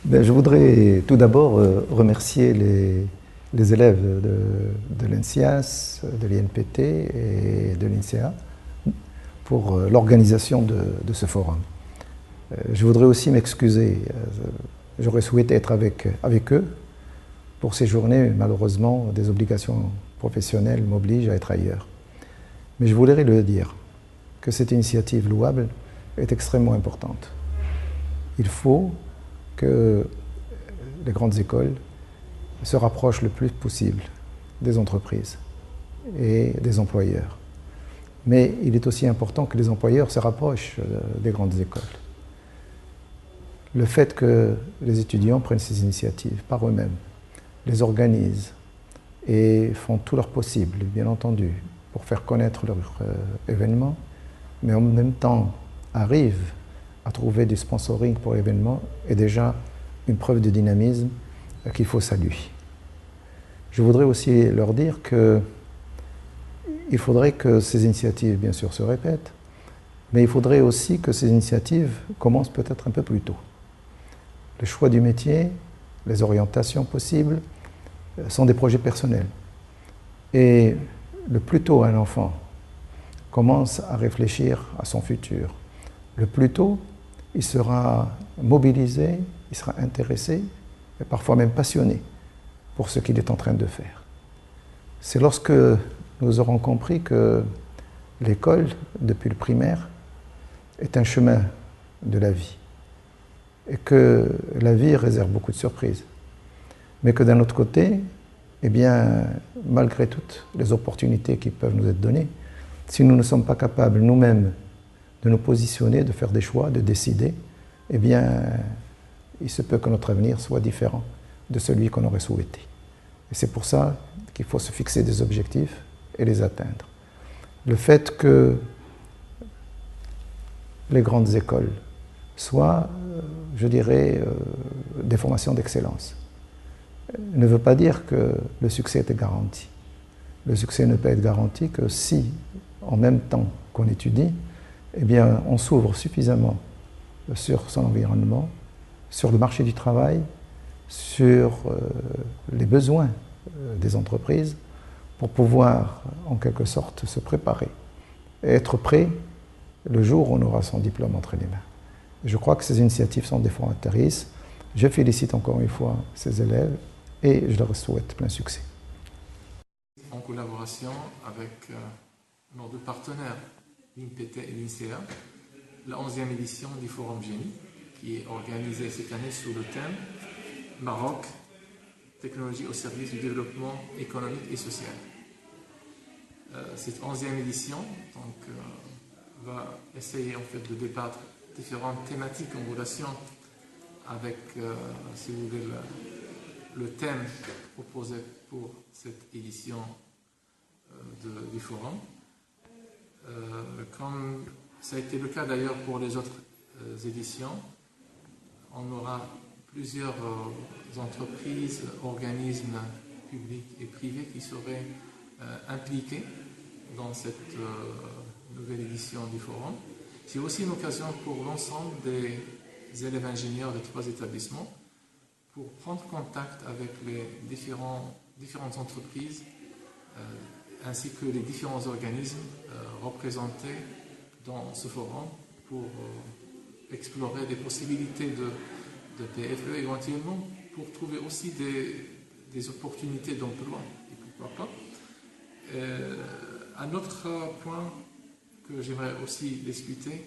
Je voudrais tout d'abord remercier les élèves de l'ENSIAS, de l'INPT et de l'INSEA pour l'organisation de ce forum. Je voudrais aussi m'excuser. J'aurais souhaité être avec eux pour ces journées. Malheureusement, des obligations professionnelles m'obligent à être ailleurs. Mais je voudrais le dire, que cette initiative louable est extrêmement importante. Il faut que les grandes écoles se rapprochent le plus possible des entreprises et des employeurs. Mais il est aussi important que les employeurs se rapprochent des grandes écoles. Le fait que les étudiants prennent ces initiatives par eux-mêmes, les organisent et font tout leur possible, bien entendu, pour faire connaître leur événement, mais en même temps arrivent à trouver du sponsoring pour l'événement est déjà une preuve de dynamisme qu'il faut saluer. Je voudrais aussi leur dire qu'il faudrait que ces initiatives, bien sûr, se répètent, mais il faudrait aussi que ces initiatives commencent peut-être un peu plus tôt. Le choix du métier, les orientations possibles sont des projets personnels. Et le plus tôt un enfant commence à réfléchir à son futur, le plus tôt il sera mobilisé, il sera intéressé, et parfois même passionné pour ce qu'il est en train de faire. C'est lorsque nous aurons compris que l'école, depuis le primaire, est un chemin de la vie et que la vie réserve beaucoup de surprises. Mais que d'un autre côté, eh bien, malgré toutes les opportunités qui peuvent nous être données, si nous ne sommes pas capables nous-mêmes de nous positionner, de faire des choix, de décider, eh bien, il se peut que notre avenir soit différent de celui qu'on aurait souhaité. Et c'est pour ça qu'il faut se fixer des objectifs et les atteindre. Le fait que les grandes écoles soient, je dirais, des formations d'excellence ne veut pas dire que le succès est garanti. Le succès ne peut être garanti que si, en même temps qu'on étudie, eh bien, on s'ouvre suffisamment sur son environnement, sur le marché du travail, sur les besoins des entreprises pour pouvoir, en quelque sorte, se préparer et être prêt le jour où on aura son diplôme entre les mains. Et je crois que ces initiatives sont défondatrices. Je félicite encore une fois ces élèves et je leur souhaite plein succès. En collaboration avec nos deux partenaires, l'INPT et l'INSEA, la 11e édition du Forum Génie, qui est organisée cette année sous le thème Maroc, technologie au service du développement économique et social. Cette 11e édition va essayer en fait de débattre différentes thématiques en relation avec, si vous voulez, le thème proposé pour cette édition du forum. Comme ça a été le cas d'ailleurs pour les autres éditions, on aura plusieurs entreprises, organismes publics et privés qui seraient impliqués dans cette nouvelle édition du forum. C'est aussi une occasion pour l'ensemble des élèves ingénieurs des 3 établissements pour prendre contact avec les différentes entreprises ainsi que les différents organismes représentés dans ce forum pour explorer des possibilités de PFE éventuellement, pour trouver aussi des opportunités d'emploi, et pourquoi pas. Un autre point que j'aimerais aussi discuter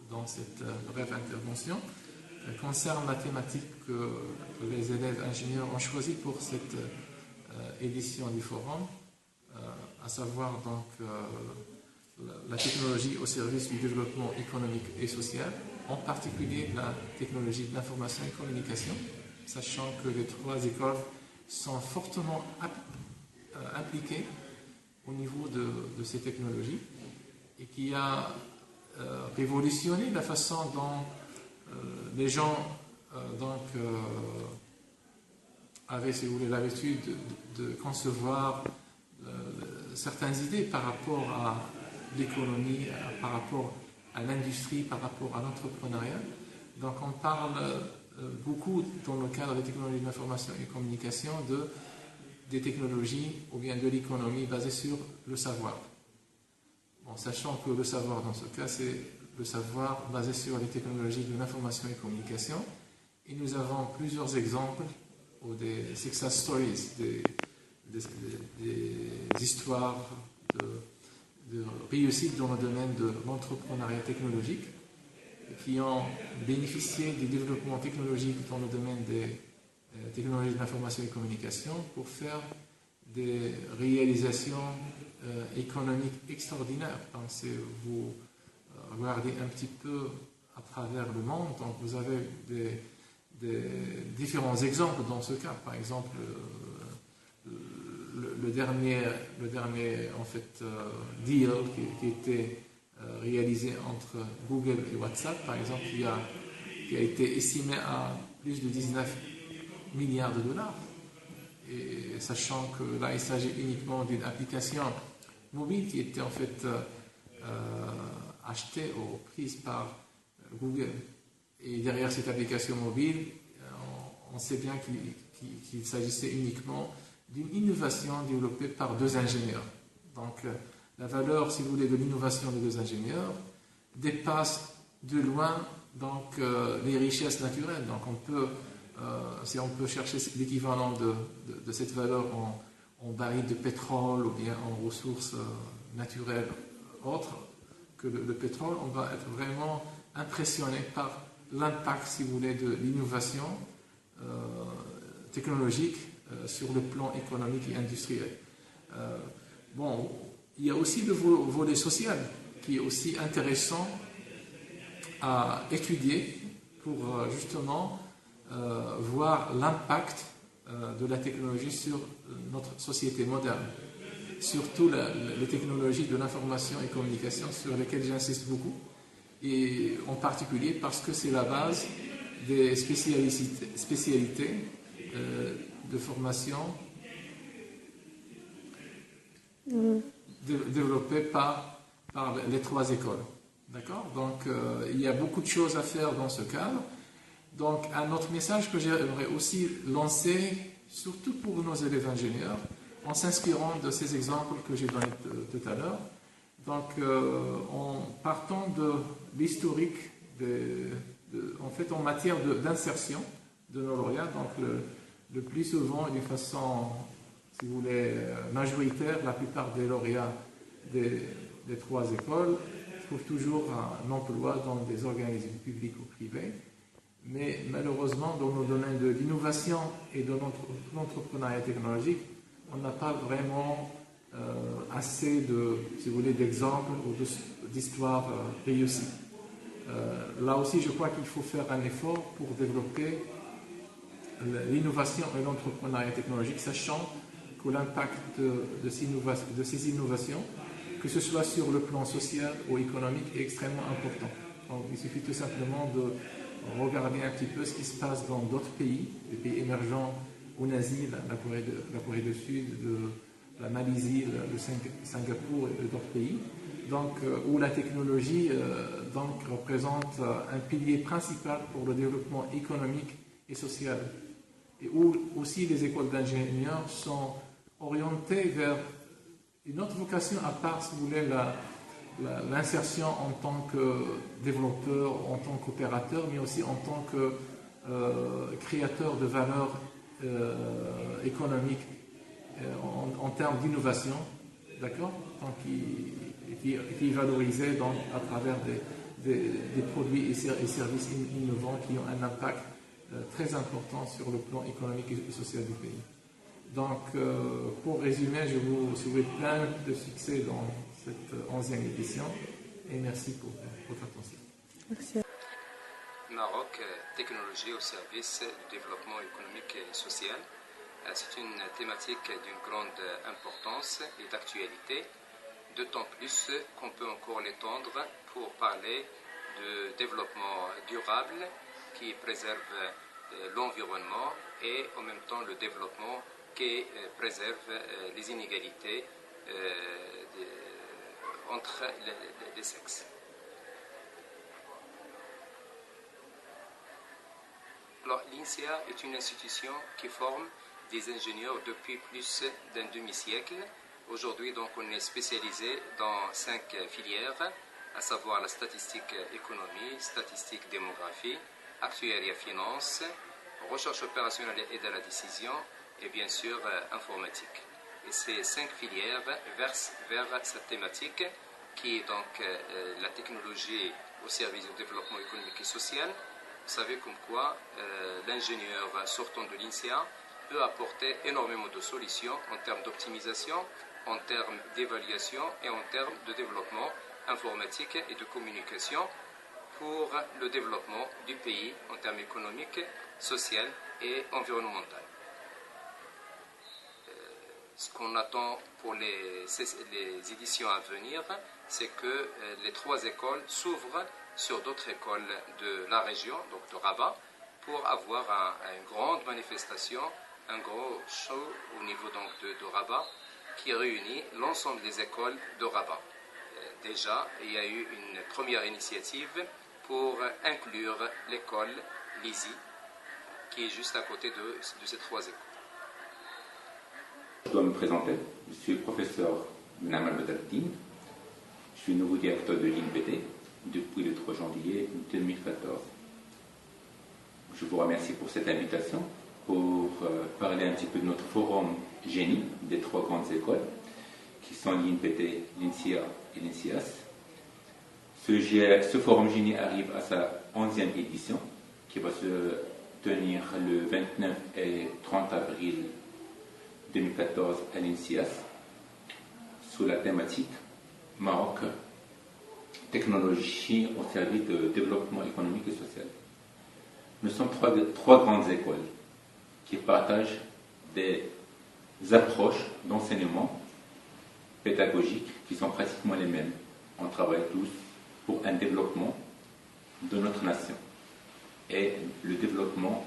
dans cette brève intervention concerne la thématique que les élèves ingénieurs ont choisie pour cette édition du forum, à savoir donc la technologie au service du développement économique et social, en particulier la technologie de l'information et communication, sachant que les 3 écoles sont fortement impliquées au niveau de ces technologies et qui a révolutionné la façon dont les gens avaient, si vous voulez, l'habitude de concevoir certaines idées par rapport à l'économie, par rapport à l'industrie, par rapport à l'entrepreneuriat. Donc on parle beaucoup dans le cadre des technologies de l'information et communication des technologies ou bien de l'économie basée sur le savoir. Bon, sachant que le savoir dans ce cas, c'est le savoir basé sur les technologies de l'information et communication. Et nous avons plusieurs exemples ou des success stories, des histoires de réussite dans le domaine de l'entrepreneuriat technologique qui ont bénéficié du développement technologique dans le domaine des technologies de l'information et communication pour faire des réalisations économiques extraordinaires. Donc, si vous regardez un petit peu à travers le monde, donc vous avez des différents exemples dans ce cas. Par exemple, le dernier en fait, deal qui était réalisé entre Google et WhatsApp, par exemple, qui a été estimé à plus de 19 milliards de dollars. Et sachant que là, il s'agit uniquement d'une application mobile qui était en fait achetée ou prise par Google. Et derrière cette application mobile, on sait bien qu'il s'agissait uniquement d'une innovation développée par deux ingénieurs. Donc, la valeur, si vous voulez, de l'innovation des deux ingénieurs dépasse de loin donc, les richesses naturelles. Donc, si on peut chercher l'équivalent de cette valeur en barils de pétrole ou bien en ressources naturelles autres que le pétrole, on va être vraiment impressionné par l'impact, si vous voulez, de l'innovation technologique sur le plan économique et industriel. Bon, il y a aussi le volet social qui est aussi intéressant à étudier pour justement voir l'impact de la technologie sur notre société moderne. Surtout les technologies de l'information et communication sur lesquelles j'insiste beaucoup, et en particulier parce que c'est la base des spécialités de formation développées par les trois écoles. D'accord ? Donc, il y a beaucoup de choses à faire dans ce cadre. Donc, un autre message que j'aimerais aussi lancer, surtout pour nos élèves ingénieurs, en s'inspirant de ces exemples que j'ai donnés tout à l'heure. Donc, en partant de l'historique, en fait, en matière d'insertion de nos lauréats, donc le plus souvent, d'une façon, si vous voulez, majoritaire, la plupart des lauréats des trois écoles trouvent toujours un emploi dans des organismes publics ou privés. Mais malheureusement, dans nos domaines de l'innovation et de l'entrepreneuriat technologique, on n'a pas vraiment assez si vous voulez, d'exemples ou d'histoires réussies. Là aussi, je crois qu'il faut faire un effort pour développer l'innovation et l'entrepreneuriat technologique, sachant que l'impact de ces innovations, que ce soit sur le plan social ou économique, est extrêmement important. Donc, il suffit tout simplement de regarder un petit peu ce qui se passe dans d'autres pays, des pays émergents en Asie, la Corée du Sud, la Malaisie, le Singapour et d'autres pays, donc, où la technologie donc, représente un pilier principal pour le développement économique et social, et où aussi les écoles d'ingénieurs sont orientées vers une autre vocation à part, si vous voulez, l'insertion en tant que développeur, en tant qu'opérateur, mais aussi en tant que créateur de valeur économique en termes d'innovation, d'accord, qui est valorisé donc, à travers des produits et services innovants qui ont un impact très important sur le plan économique et social du pays. Donc, pour résumer, je vous souhaite plein de succès dans cette 11e édition et merci pour votre attention. Merci. Maroc, technologie au service du développement économique et social. C'est une thématique d'une grande importance et d'actualité, d'autant plus qu'on peut encore l'étendre pour parler de développement durable qui préserve l'environnement et en même temps le développement qui préserve les inégalités entre les sexes. Alors, l'INSEA est une institution qui forme des ingénieurs depuis plus d'un demi-siècle. Aujourd'hui, donc, on est spécialisé dans 5 filières, à savoir la statistique économie, statistique démographie, actuariat finance, recherche opérationnelle et de la décision, et bien sûr informatique. Et ces 5 filières versent vers cette thématique qui est donc la technologie au service du développement économique et social. Vous savez comme quoi l'ingénieur sortant de l'INSEA peut apporter énormément de solutions en termes d'optimisation, en termes d'évaluation et en termes de développement informatique et de communication pour le développement du pays en termes économiques, sociaux et environnementaux. Ce qu'on attend pour les éditions à venir, c'est que les 3 écoles s'ouvrent sur d'autres écoles de la région, donc de Rabat, pour avoir une grande manifestation, un gros show au niveau donc de Rabat, qui réunit l'ensemble des écoles de Rabat. Déjà, il y a eu une première initiative pour inclure l'école Lizy, qui est juste à côté de ces 3 écoles. Je dois me présenter. Je suis le professeur Menamal Bedreddine. Je suis nouveau directeur de l'INPT depuis le 3 janvier 2014. Je vous remercie pour cette invitation pour parler un petit peu de notre forum génie des 3 grandes écoles qui sont l'INPT, l'INSEA et l'INSEAS. Ce forum génie arrive à sa 11e édition qui va se tenir le 29 et 30 avril 2014 à l'INSEAS sous la thématique Maroc, technologie au service de développement économique et social. Nous sommes 3 grandes écoles qui partagent des approches d'enseignement pédagogique qui sont pratiquement les mêmes. On travaille tous pour un développement de notre nation et le développement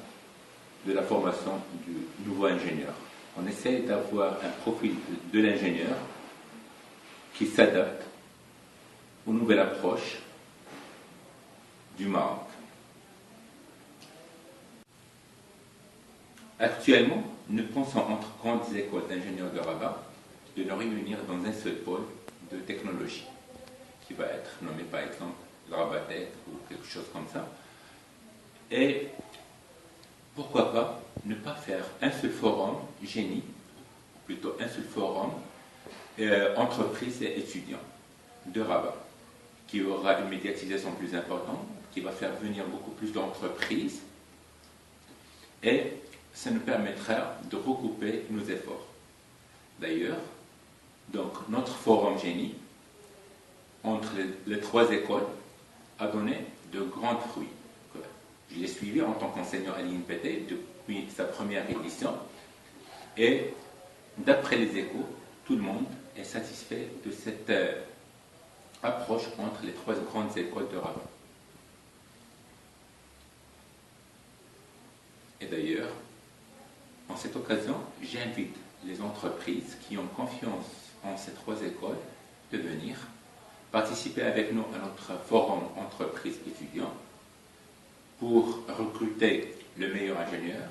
de la formation du nouveau ingénieur. On essaie d'avoir un profil de l'ingénieur qui s'adapte aux nouvelles approches du Maroc. Actuellement, nous pensons entre grandes écoles d'ingénieurs de Rabat de nous réunir dans un seul pôle de technologie qui va être nommé par exemple le Rabatech ou quelque chose comme ça. Et pourquoi pas ne pas faire un seul forum génie, plutôt un seul forum entreprises et étudiants de Rabat, qui aura une médiatisation plus importante, qui va faire venir beaucoup plus d'entreprises, et ça nous permettra de regrouper nos efforts. D'ailleurs, donc notre forum génie entre les 3 écoles a donné de grands fruits. Je l'ai suivi en tant qu'enseignant à l'INPT depuis sa première édition, et d'après les échos, tout le monde est satisfait de cette approche entre les 3 grandes écoles de Rabat. Et d'ailleurs, en cette occasion, j'invite les entreprises qui ont confiance en ces 3 écoles de venir participer avec nous à notre forum entreprises étudiants pour recruter le meilleur ingénieur,